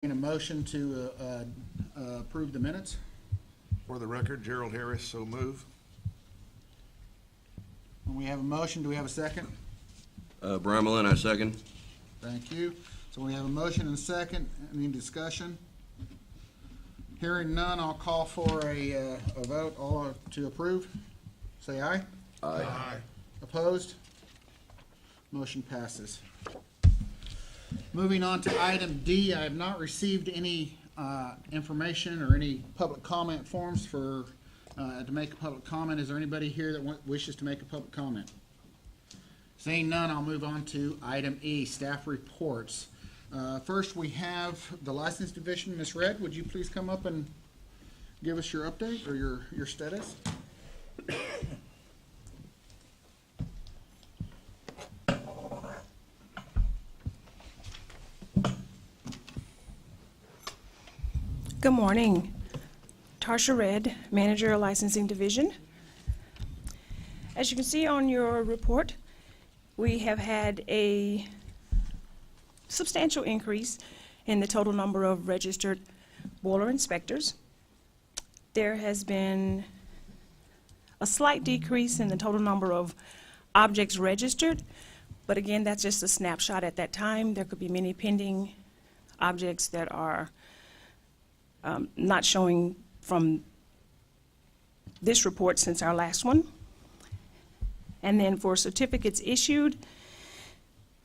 A motion to approve the minutes. For the record, Gerald Harris, so move. When we have a motion, do we have a second? Brian Malin, I second. Thank you. So we have a motion and a second. Any discussion? Hearing none, I'll call for a vote. All to approve, say aye. Aye. Opposed? Motion passes. Moving on to item D, I have not received any information or any public comment forms for to make a public comment. Is there anybody here that wishes to make a public comment? Seeing none, I'll move on to item E, staff reports. First, we have the License Division. Ms. Red, would you please come up and give us your update or your status? Good morning. Tarsha Red, Manager of Licensing Division. As you can see on your report, we have had a substantial increase in the total number of registered boiler inspectors. There has been a slight decrease in the total number of objects registered, but again, that's just a snapshot at that time. There could be many pending objects that are not showing from this report since our last one. And then for certificates issued,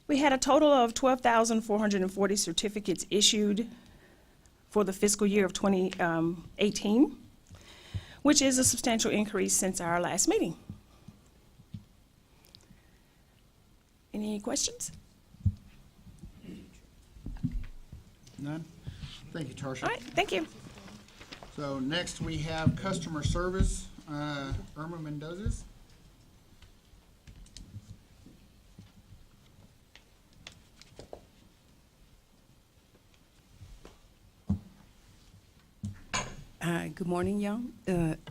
we had a total of 12,440 certificates issued for the fiscal year of 2018, which is a substantial increase since our last meeting. Any questions? None? Thank you, Tarsha. All right, thank you. So next we have customer service, Irma Mendoza's. Good morning, y'all.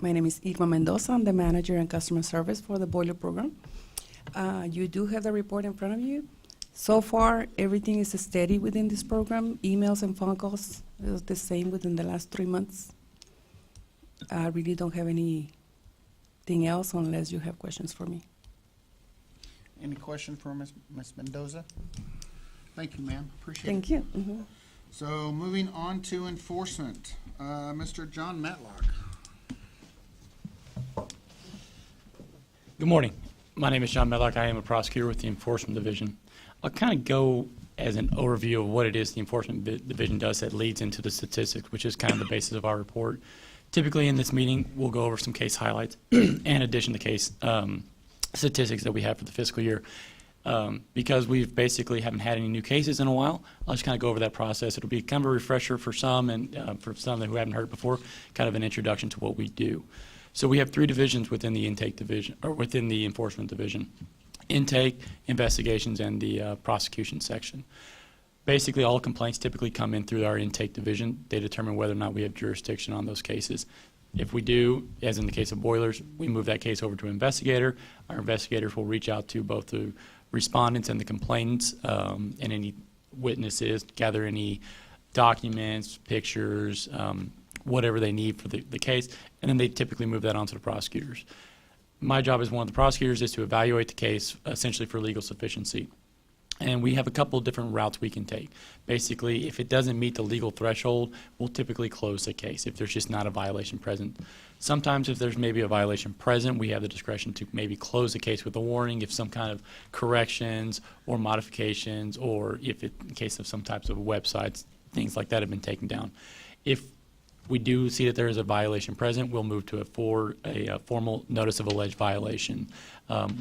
My name is Irma Mendoza. I'm the manager and customer service for the boiler program. You do have the report in front of you. So far, everything is steady within this program. Emails and phone calls is the same within the last 3 months. I really don't have anything else unless you have questions for me. Any question for Ms. Mendoza? Thank you, ma'am. Appreciate it. Thank you. Mhm. So moving on to enforcement, Mr. John Matlock. Good morning. My name is John Medlock. I am a prosecutor with the Enforcement Division. I'll kind of go as an overview of what it is the Enforcement Division does that leads into the statistics, which is kind of the basis of our report. Typically in this meeting, we'll go over some case highlights in addition to case statistics that we have for the fiscal year. Because we've basically haven't had any new cases in a while, I'll just kind of go over that process. It'll be kind of a refresher for some and for some who haven't heard it before, kind of an introduction to what we do. So we have 3 divisions within the intake division, or within the enforcement division: intake, investigations, and the prosecution section. Basically, all complaints typically come in through our intake division. They determine whether or not we have jurisdiction on those cases. If we do, as in the case of boilers, we move that case over to an investigator. Our investigators will reach out to both the respondents and the complainants and any witnesses, gather any documents, pictures, whatever they need for the case, and then they typically move that on to the prosecutors. My job as one of the prosecutors is to evaluate the case essentially for legal sufficiency. And we have a couple of different routes we can take. Basically, if it doesn't meet the legal threshold, we'll typically close the case if there's just not a violation present. Sometimes if there's maybe a violation present, we have the discretion to maybe close the case with a warning if some kind of corrections or modifications, or if in case of some types of websites, things like that have been taken down. If we do see that there is a violation present, we'll move to a formal notice of alleged violation.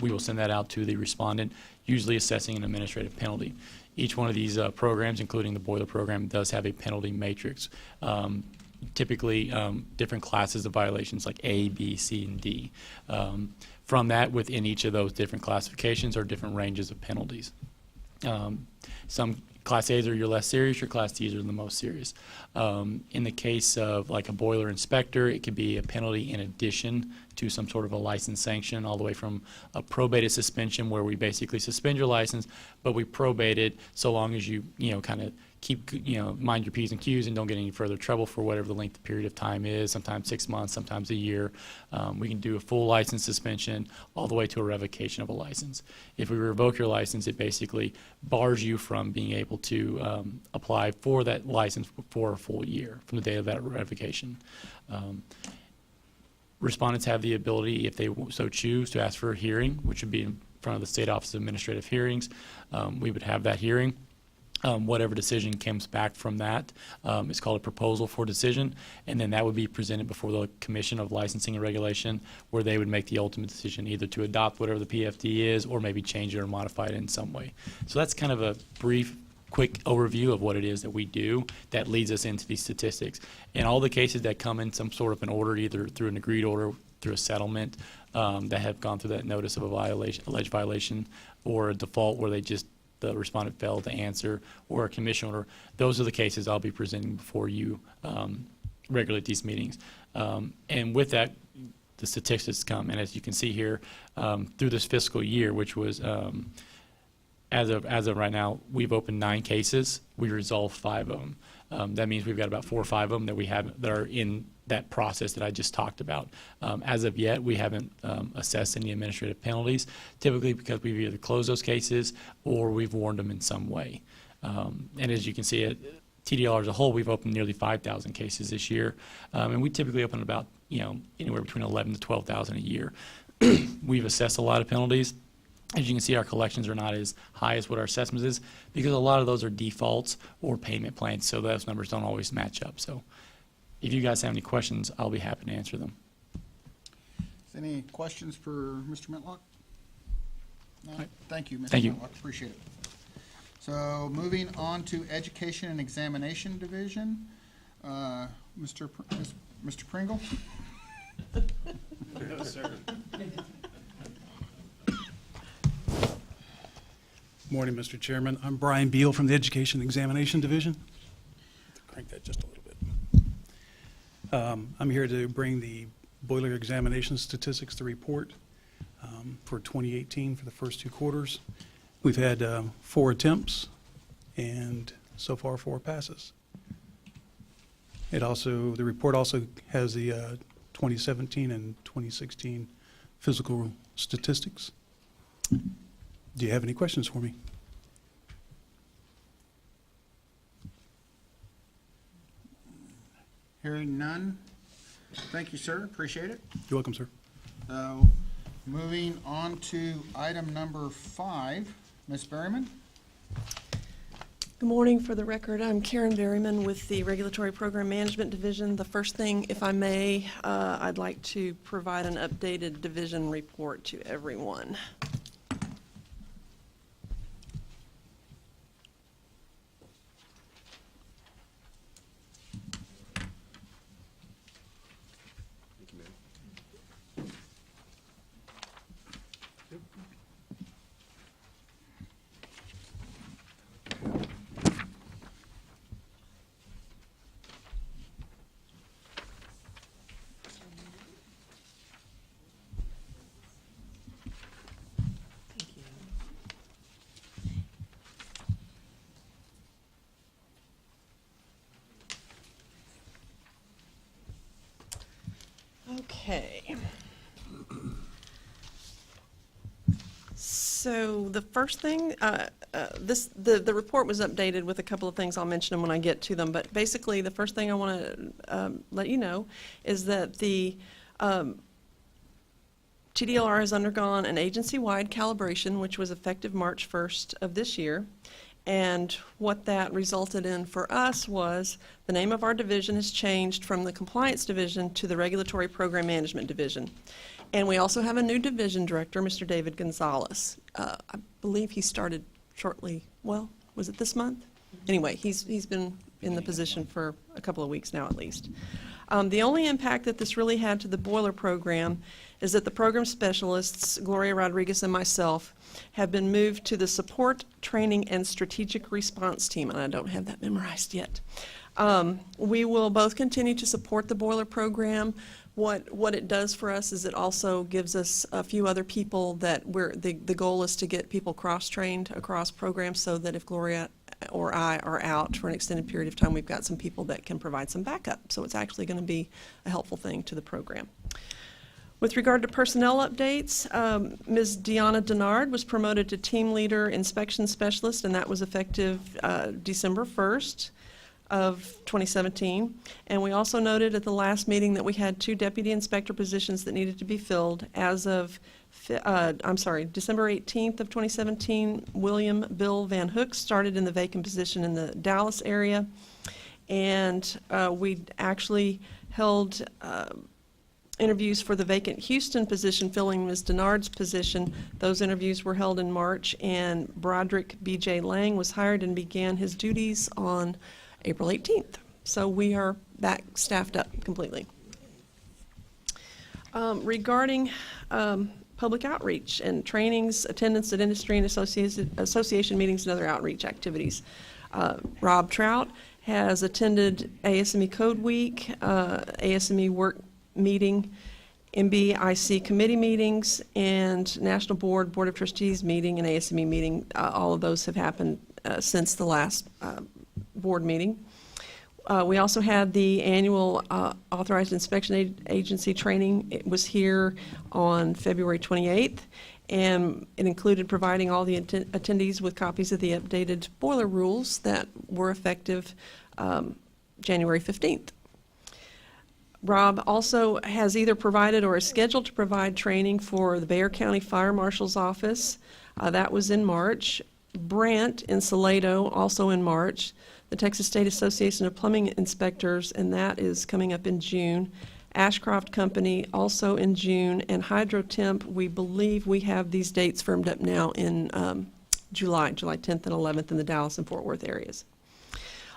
We will send that out to the respondent, usually assessing an administrative penalty. Each one of these programs, including the boiler program, does have a penalty matrix. Typically, different classes of violations like A, B, C, and D. From that, within each of those different classifications are different ranges of penalties. Some Class A's are your less serious, your Class D's are the most serious. In the case of like a boiler inspector, it could be a penalty in addition to some sort of a license sanction, all the way from a probated suspension where we basically suspend your license, but we probate it so long as you kind of keep, mind your P's and Q's and don't get any further trouble for whatever the length of period of time is, sometimes 6 months, sometimes a year. We can do a full license suspension all the way to a revocation of a license. If we revoke your license, it basically bars you from being able to apply for that license for a full year from the date of that revocation. Respondents have the ability, if they so choose, to ask for a hearing, which would be in front of the State Office of Administrative Hearings. We would have that hearing. Whatever decision comes back from that is called a proposal for decision, and then that would be presented before the Commission of Licensing and Regulation, where they would make the ultimate decision either to adopt whatever the PFD is or maybe change it or modify it in some way. So that's kind of a brief, quick overview of what it is that we do that leads us into these statistics. In all the cases that come in some sort of an order, either through an agreed order, through a settlement, that have gone through that notice of a violation, alleged violation, or a default where the respondent failed to answer, or a commission order, those are the cases I'll be presenting before you regularly at these meetings. And with that, the statistics come, and as you can see here, through this fiscal year, which was as of right now, we've opened 9 cases. We resolved 5 of them. That means we've got about 4 or 5 of them that we have that are in that process that I just talked about. As of yet, we haven't assessed any administrative penalties, typically because we've either closed those cases or we've warned them in some way. And as you can see, at TDLR as a whole, we've opened nearly 5,000 cases this year, and we typically open about anywhere between 11 to 12,000 a year. We've assessed a lot of penalties. As you can see, our collections are not as high as what our assessments is because a lot of those are defaults or payment plans, so those numbers don't always match up. So if you guys have any questions, I'll be happy to answer them. Any questions for Mr. Mitlock? No? Thank you, Mr. Thank you. Mitlock, appreciate it. So moving on to Education and Examination Division, Mr. Pringle? Yes, sir. Morning, Mr. Chairman. I'm Brian Beal from the Education Examination Division. Crank that just a little bit. I'm here to bring the boiler examination statistics, the report for 2018 for the first 2 quarters. We've had 4 attempts and so far 4 passes. The report also has the 2017 and 2016 physical statistics. Do you have any questions for me? Hearing none. Thank you, sir. Appreciate it. You're welcome, sir. Moving on to item number 5, Ms. Berryman. Good morning. For the record, I'm Karen Berryman with the Regulatory Program Management Division. The first thing, if I may, I'd like to provide an updated division report to everyone. Okay. So the first thing, the report was updated with a couple of things. I'll mention them when I get to them. But basically, the first thing I want to let you know is that the TDLR has undergone an agency-wide calibration, which was effective March 1st of this year. And what that resulted in for us was the name of our division has changed from the Compliance Division to the Regulatory Program Management Division. And we also have a new division director, Mr. David Gonzalez. I believe he started shortly, well, was it this month? Anyway, he's been in the position for a couple of weeks now at least. The only impact that this really had to the boiler program is that the program specialists, Gloria Rodriguez and myself, have been moved to the Support, Training, and Strategic Response Team, and I don't have that memorized yet. We will both continue to support the boiler program. What it does for us is it also gives us a few other people that the goal is to get people cross-trained across programs so that if Gloria or I are out for an extended period of time, we've got some people that can provide some backup. So it's actually going to be a helpful thing to the program. With regard to personnel updates, Ms. Deanna Denard was promoted to Team Leader Inspection Specialist, and that was effective December 1st of 2017. And we also noted at the last meeting that we had 2 deputy inspector positions that needed to be filled. As of, December 18th of 2017, William Bill Van Hook started in the vacant position in the Dallas area. And we actually held interviews for the vacant Houston position, filling Ms. Denard's position. Those interviews were held in March, and Broderick B.J. Lang was hired and began his duties on April 18th. So we are back staffed up completely. Regarding public outreach and trainings, attendance at industry and association meetings and other outreach activities. Rob Trout has attended ASME Code Week, ASME Work Meeting, MBIC committee meetings, and National Board of Trustees meeting and ASME meeting. All of those have happened since the last board meeting. We also had the annual Authorized Inspection Agency training. It was here on February 28th, and it included providing all the attendees with copies of the updated boiler rules that were effective January 15th. Rob also has either provided or is scheduled to provide training for the Bexar County Fire Marshal's Office. That was in March. Brant in Salado, also in March. The Texas State Association of Plumbing Inspectors, and that is coming up in June. Ashcroft Company, also in June. And HydroTemp, we believe we have these dates firmed up now in July 10th and 11th in the Dallas and Fort Worth areas.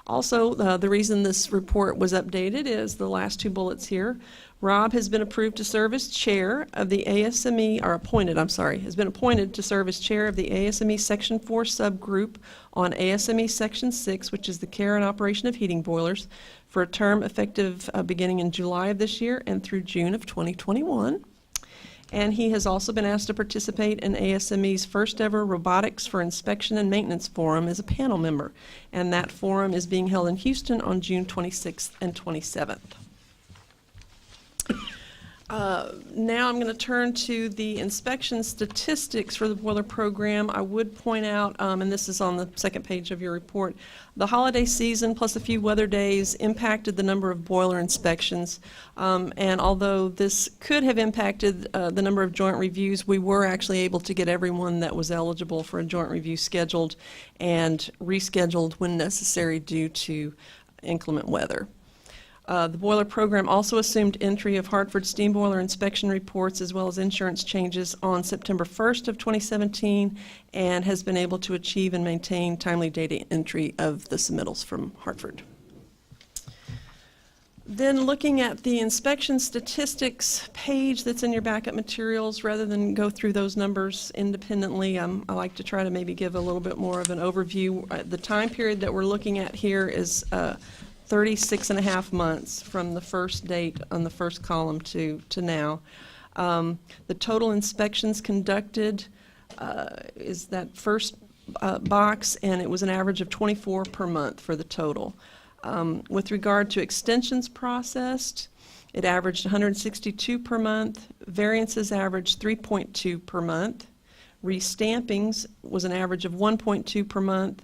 Also, the reason this report was updated is the last 2 bullets here. Rob has been approved to serve as chair of the ASME, or appointed, has been appointed to serve as chair of the ASME Section 4 subgroup on ASME Section 6, which is the care and operation of heating boilers, for a term effective beginning in July of this year and through June of 2021. And he has also been asked to participate in ASME's first ever Robotics for Inspection and Maintenance Forum as a panel member. And that forum is being held in Houston on June 26th and 27th. Now I'm going to turn to the inspection statistics for the boiler program. I would point out, and this is on the second page of your report, the holiday season plus a few weather days impacted the number of boiler inspections. And although this could have impacted the number of joint reviews, we were actually able to get everyone that was eligible for a joint review scheduled and rescheduled when necessary due to inclement weather. The boiler program also assumed entry of Hartford steam boiler inspection reports as well as insurance changes on September 1st of 2017 and has been able to achieve and maintain timely data entry of the submittals from Hartford. Then looking at the inspection statistics page that's in your backup materials, rather than go through those numbers independently, I like to try to maybe give a little bit more of an overview. The time period that we're looking at here is 36 and a half months from the first date on the first column to now. The total inspections conducted is that first box, and it was an average of 24 per month for the total. With regard to extensions processed, it averaged 162 per month. Variances averaged 3.2 per month. Restampings was an average of 1.2 per month.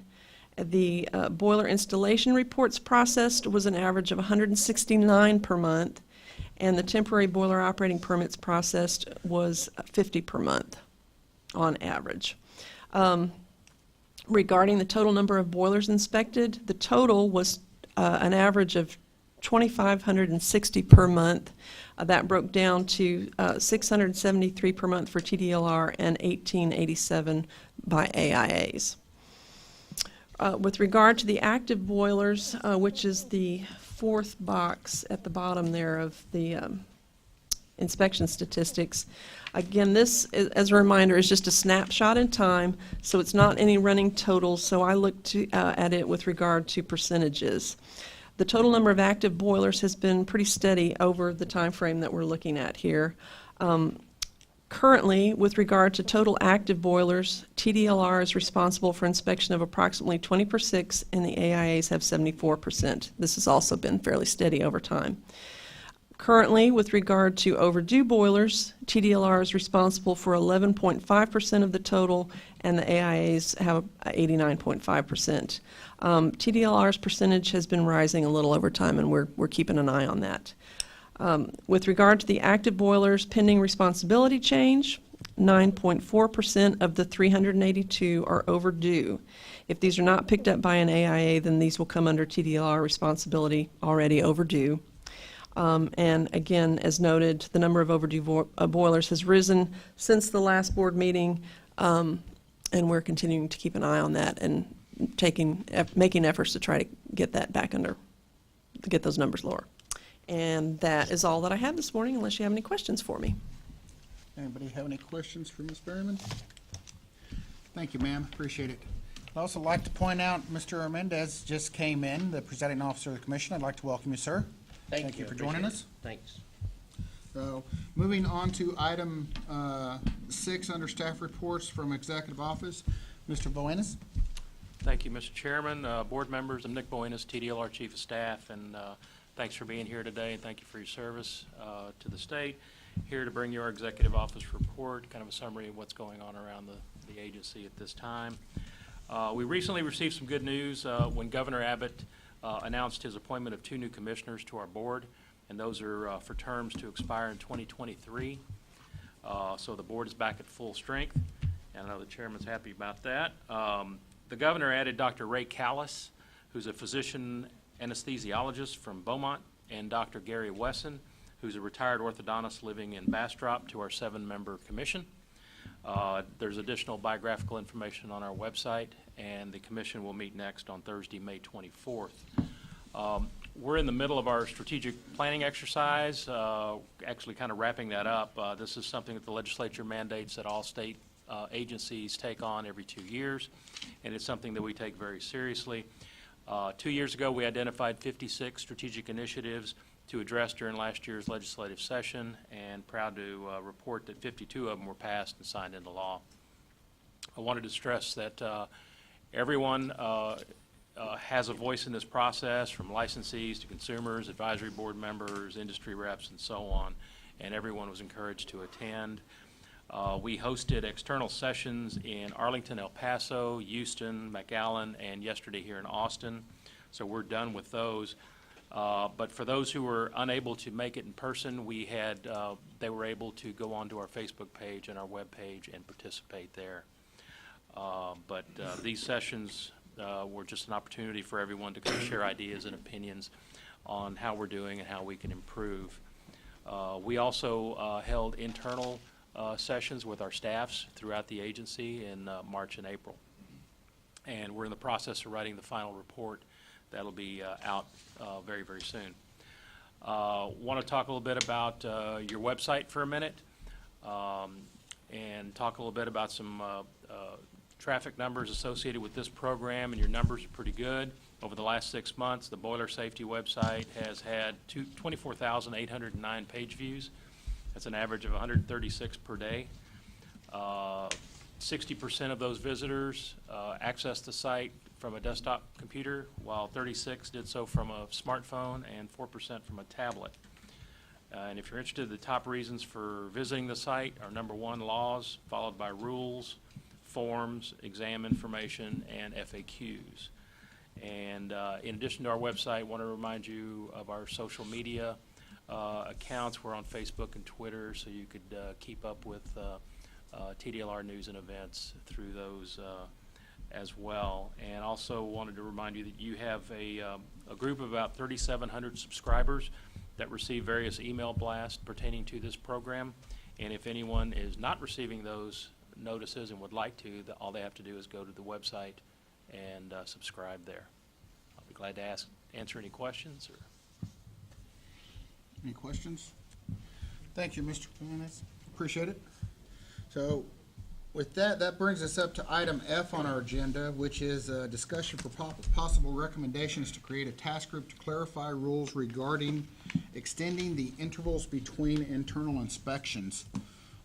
The boiler installation reports processed was an average of 169 per month, and the temporary boiler operating permits processed was 50 per month on average. Regarding the total number of boilers inspected, the total was an average of 2,560 per month. That broke down to 673 per month for TDLR and 1,887 by AIAs. With regard to the active boilers, which is the fourth box at the bottom there of the inspection statistics, again, this, as a reminder, is just a snapshot in time, so it's not any running totals, so I looked at it with regard to percentages. The total number of active boilers has been pretty steady over the time frame that we're looking at here. Currently, with regard to total active boilers, TDLR is responsible for inspection of approximately 20%, and the AIAs have 74%. This has also been fairly steady over time. Currently, with regard to overdue boilers, TDLR is responsible for 11.5% of the total, and the AIAs have 89.5%. TDLR's percentage has been rising a little over time, and we're keeping an eye on that. With regard to the active boilers pending responsibility change, 9.4% of the 382 are overdue. If these are not picked up by an AIA, then these will come under TDLR responsibility already overdue. And again, as noted, the number of overdue boilers has risen since the last board meeting, and we're continuing to keep an eye on that and making efforts to try to get that back to get those numbers lower. And that is all that I have this morning, unless you have any questions for me. Anybody have any questions for Ms. Berryman? Thank you, ma'am. Appreciate it. I'd also like to point out Mr. Mendez just came in, the presiding officer of the commission. I'd like to welcome you, sir. Thank you for joining us. Thanks. So, moving on to item 6 under staff reports from executive office, Mr. Boenis. Thank you, Mr. Chairman, board members. I'm Nick Boenis, TDLR Chief of Staff, and thanks for being here today, and thank you for your service to the state. Here to bring you our executive office report, kind of a summary of what's going on around the agency at this time. We recently received some good news when Governor Abbott announced his appointment of 2 new commissioners to our board, and those are for terms to expire in 2023. So the board is back at full strength, and I know the chairman's happy about that. The governor added Dr. Ray Callis, who's a physician anesthesiologist from Beaumont, and Dr. Gary Wesson, who's a retired orthodontist living in Bastrop, to our 7-member commission. There's additional biographical information on our website, and the commission will meet next on Thursday, May 24th. We're in the middle of our strategic planning exercise, actually kind of wrapping that up. This is something that the legislature mandates that all state agencies take on every 2 years, and it's something that we take very seriously. 2 years ago, we identified 56 strategic initiatives to address during last year's legislative session, and proud to report that 52 of them were passed and signed into law. I wanted to stress that everyone has a voice in this process, from licensees to consumers, advisory board members, industry reps, and so on, and everyone was encouraged to attend. We hosted external sessions in Arlington, El Paso, Houston, McAllen, and yesterday here in Austin. So we're done with those. But for those who were unable to make it in person, they were able to go onto our Facebook page and our web page and participate there. But these sessions were just an opportunity for everyone to kind of share ideas and opinions on how we're doing and how we can improve. We also held internal sessions with our staffs throughout the agency in March and April. And we're in the process of writing the final report. That'll be out very, very soon. Want to talk a little bit about your website for a minute, and talk a little bit about some traffic numbers associated with this program, and your numbers are pretty good. Over the last 6 months, the Boiler Safety website has had 24,809 page views. That's an average of 136 per day. 60% of those visitors accessed the site from a desktop computer, while 36 did so from a smartphone and 4% from a tablet. And if you're interested, the top reasons for visiting the site are: number 1, laws, followed by rules, forms, exam information, and FAQs. And in addition to our website, I want to remind you of our social media accounts. We're on Facebook and Twitter, so you could keep up with TDLR news and events through those as well. And also wanted to remind you that you have a group of about 3,700 subscribers that receive various email blasts pertaining to this program. And if anyone is not receiving those notices and would like to, all they have to do is go to the website and subscribe there. I'll be glad to answer any questions. Any questions? Thank you, Mr. Fernandez. Appreciate it. So with that, that brings us up to item F on our agenda, which is a discussion for possible recommendations to create a task group to clarify rules regarding extending the intervals between internal inspections.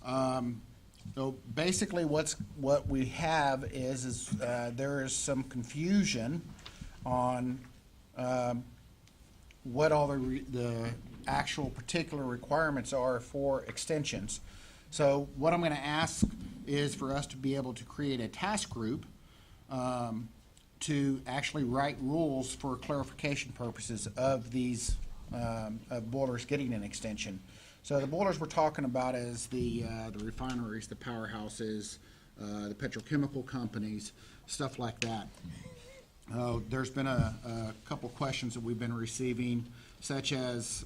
So basically, what we have is there is some confusion on what all the actual particular requirements are for extensions. So what I'm going to ask is for us to be able to create a task group to actually write rules for clarification purposes of these of boilers getting an extension. So the boilers we're talking about is the refineries, the powerhouses, the petrochemical companies, stuff like that. There's been a couple questions that we've been receiving, such as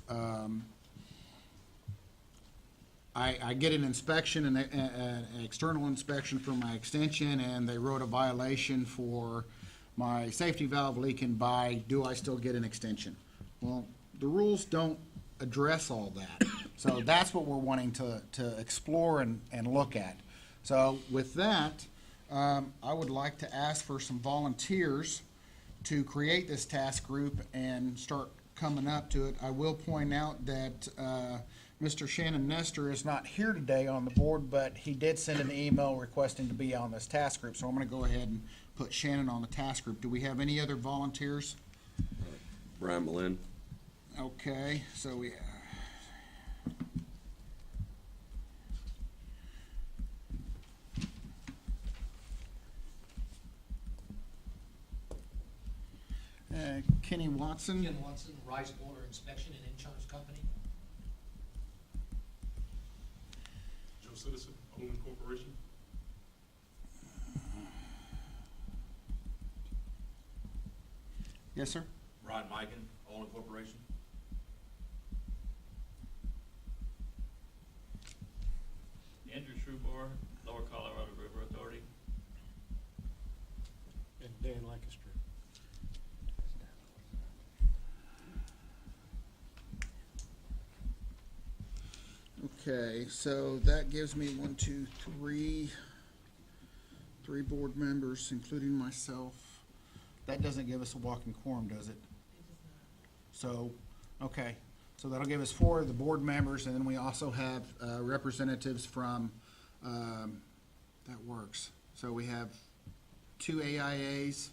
I get an inspection, an external inspection for my extension, and they wrote a violation for my safety valve leaking by, do I still get an extension? Well, the rules don't address all that. So that's what we're wanting to explore and look at. So with that, I would like to ask for some volunteers to create this task group and start coming up to it. I will point out that Mr. Shannon Nestor is not here today on the board, but he did send an email requesting to be on this task group. So I'm going to go ahead and put Shannon on the task group. Do we have any other volunteers? Brian Malin. Okay, so we Kenny Watson. Ken Watson, Rice Boiler Inspection and Insurance Company. Joe Citizen, Owen Corporation. Yes, sir. Rod Mikan, Owen Corporation. Andrew Trubar, Lower Colorado River Authority. And Dan Lancaster. Okay, so that gives me three board members, including myself. That doesn't give us a walking quorum, does it? So, okay, so that'll give us 4 of the board members, and then we also have representatives from, that works. So we have 2 AIAs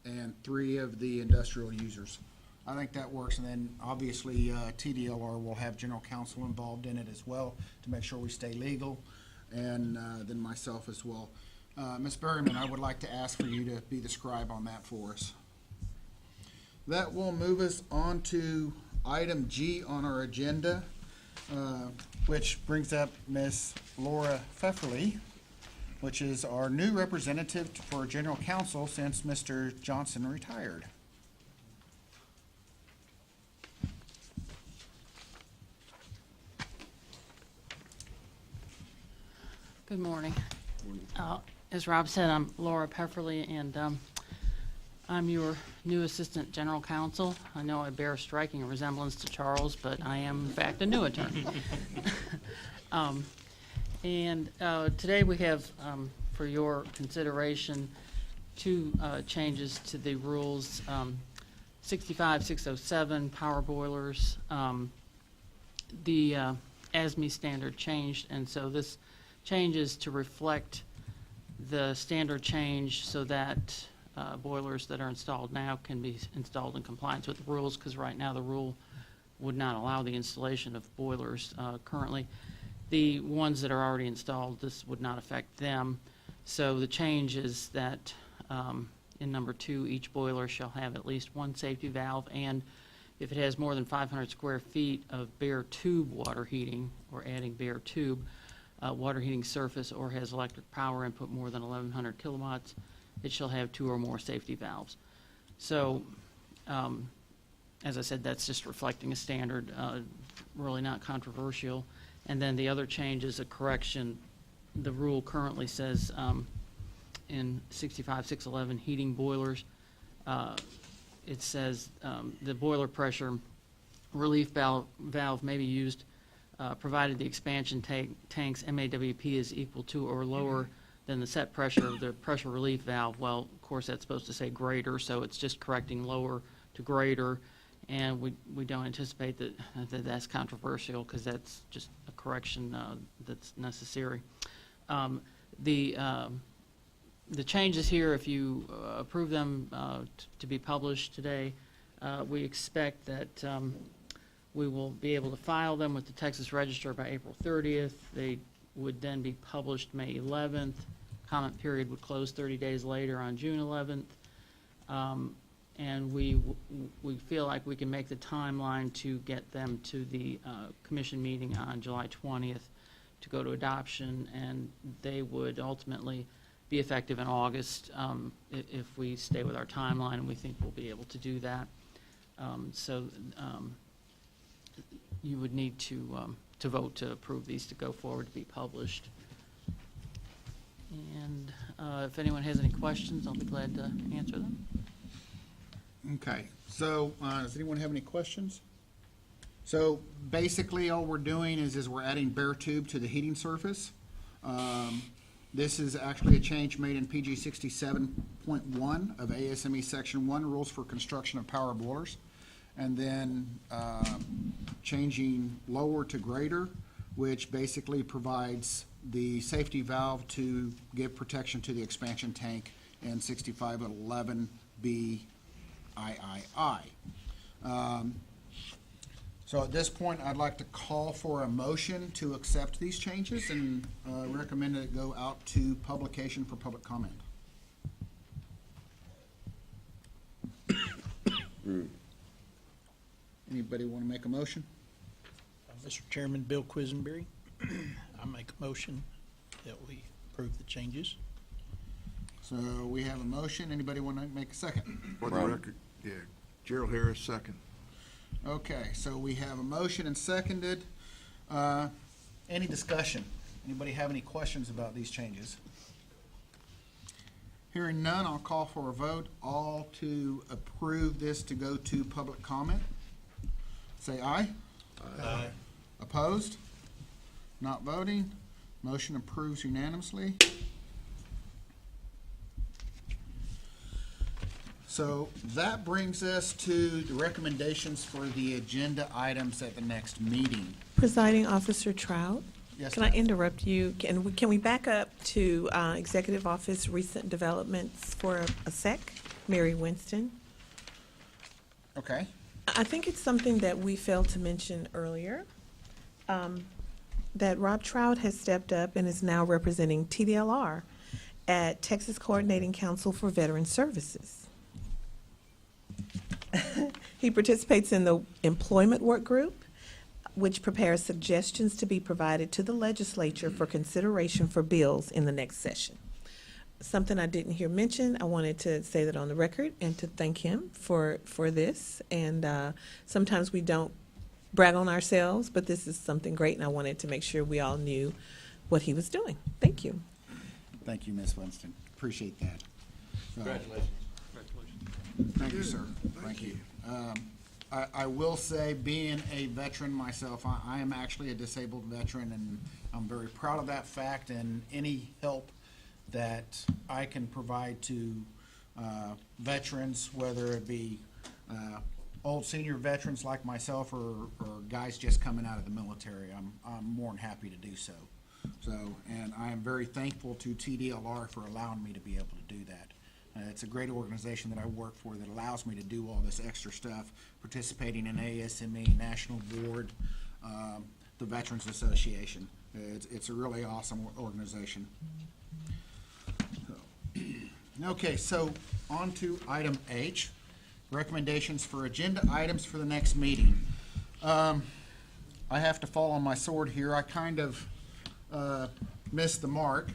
and 3 of the industrial users. I think that works, and then obviously TDLR will have general counsel involved in it as well to make sure we stay legal, and then myself as well. Ms. Berryman, I would like to ask for you to be the scribe on that for us. That will move us on to item G on our agenda, which brings up Ms. Laura Pfefferly, which is our new representative for general counsel since Mr. Johnson retired. Good morning. As Rob said, I'm Laura Pefferly, and I'm your new Assistant General Counsel. I know I bear a striking resemblance to Charles, but I am in fact a new attorney. Today we have, for your consideration, 2 changes to the rules, 65607 power boilers. The ASME standard changed, and so this changes to reflect the standard change so that boilers that are installed now can be installed in compliance with the rules, because right now the rule would not allow the installation of boilers currently. The ones that are already installed, this would not affect them. So the change is that in number 2, each boiler shall have at least 1 safety valve, and if it has more than 500 square feet of bare tube water heating, or adding bare tube, water heating surface, or has electric power input more than 1,100 kilowatts, it shall have 2 or more safety valves. So, as I said, that's just reflecting a standard, really not controversial. And then the other change is a correction. The rule currently says in 65611 heating boilers, it says the boiler pressure relief valve may be used provided the expansion tank's MAWP is equal to or lower than the set pressure of the pressure relief valve. Well, of course, that's supposed to say greater, so it's just correcting lower to greater. and we don't anticipate that's controversial, because that's just a correction that's necessary. The changes here, if you approve them to be published today, we expect that we will be able to file them with the Texas Register by April 30th. They would then be published May 11th. Comment period would close 30 days later on June 11th. And we feel like we can make the timeline to get them to the commission meeting on July 20th to go to adoption, and they would ultimately be effective in August if we stay with our timeline, and we think we'll be able to do that. You would need to vote to approve these to go forward to be published. And if anyone has any questions, I'll be glad to answer them. Okay, so, does anyone have any questions? So, basically, all we're doing is we're adding bare tube to the heating surface. This is actually a change made in PG 67.1 of ASME Section 1, Rules for Construction of Power Boilers. And then changing lower to greater, which basically provides the safety valve to give protection to the expansion tank in 6511B III. So at this point, I'd like to call for a motion to accept these changes and recommend that it go out to publication for public comment. Anybody want to make a motion? Mr. Chairman, Bill Quisenberry. I make a motion that we approve the changes. So we have a motion. Anybody want to make a second? For the Brian. record, yeah, Gerald Harris, second. Okay, so we have a motion and seconded. Any discussion? Anybody have any questions about these changes? Hearing none, I'll call for a vote. All to approve this to go to public comment. Say aye. Aye. Opposed? Not voting? Motion approves unanimously. So that brings us to the recommendations for the agenda items at the next meeting. Presiding Officer Trout, Yes, can I ma'am. interrupt you? Can we back up to Executive Office recent developments for a sec? Mary Winston. Okay. I think it's something that we failed to mention earlier, that Rob Trout has stepped up and is now representing TDLR at Texas Coordinating Council for Veteran Services. He participates in the employment work group, which prepares suggestions to be provided to the legislature for consideration for bills in the next session. Something I didn't hear mentioned, I wanted to say that on the record and to thank him for this. And sometimes we don't brag on ourselves, but this is something great, and I wanted to make sure we all knew what he was doing. Thank you. Thank you, Ms. Winston. Appreciate that. So, Congratulations. thank you, sir. Thank you. I will say, being a veteran myself, I am actually a disabled veteran, and I'm very proud of that fact, and any help that I can provide to veterans, whether it be old senior veterans like myself or guys just coming out of the military, I'm more than happy to do so. And I am very thankful to TDLR for allowing me to be able to do that. It's a great organization that I work for that allows me to do all this extra stuff, participating in ASME, National Board, the Veterans Association. It's a really awesome organization. Okay, so on to item H, recommendations for agenda items for the next meeting. I have to fall on my sword here. I kind of missed the mark.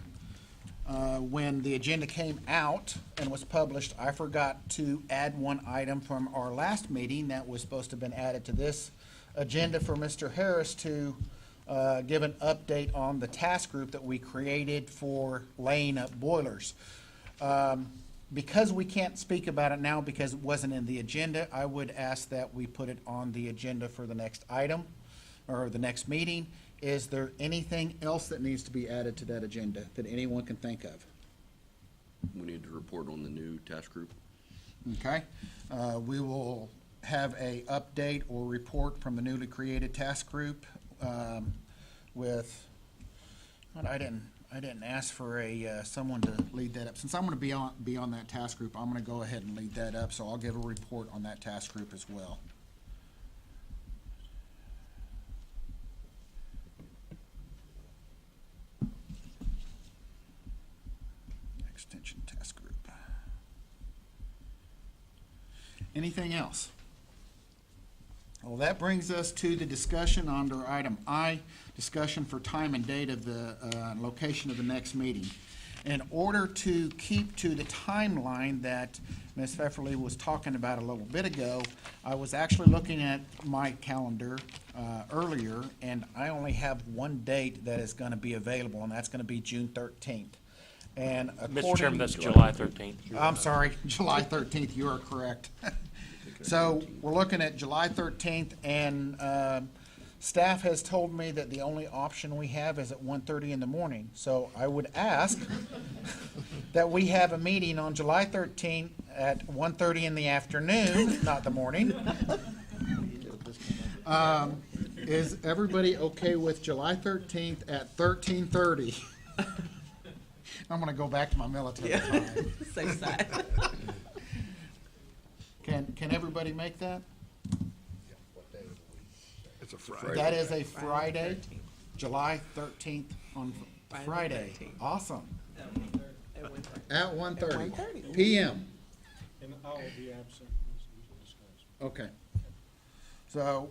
When the agenda came out and was published, I forgot to add one item from our last meeting that was supposed to have been added to this agenda for Mr. Harris to give an update on the task group that we created for laying up boilers. Because we can't speak about it now because it wasn't in the agenda, I would ask that we put it on the agenda for the next item or the next meeting. Is there anything else that needs to be added to that agenda that anyone can think of? We need to report on the new task group. Okay, we will have a update or report from the newly created task group with, but I didn't ask for someone to lead that up. Since I'm going to be on that task group, I'm going to go ahead and lead that up, so I'll give a report on that task group as well. Extension task group. Anything else? Well, that brings us to the discussion under item I, discussion for time and date of the location of the next meeting. In order to keep to the timeline that Ms. Pfefferly was talking about a little bit ago, I was actually looking at my calendar earlier, and I only have one date that is going to be available, and that's going to be June 13th. And Mr. Chairman, that's July 13th. I'm sorry, July 13th, you are correct. So we're looking at July 13th, and staff has told me that the only option we have is at 1:30 in the morning. So I would ask that we have a meeting on July 13th at 1:30 in the afternoon, not the morning. Is everybody okay with July 13th at 13:30? I'm going to go back to my military time. Safe side. Can everybody make that? It's a Friday. That is a Friday, July 13th on Friday. 13th. Awesome. At At 1:30 1:30. PM. And I will be absent. Okay. So,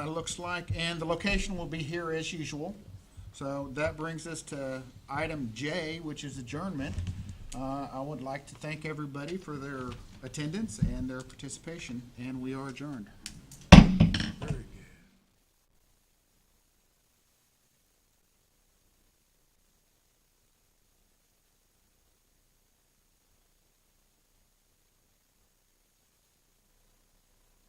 looks like, and the location will be here as usual. So that brings us to item J, which is adjournment. I would like to thank everybody for their attendance and their participation, and we are adjourned.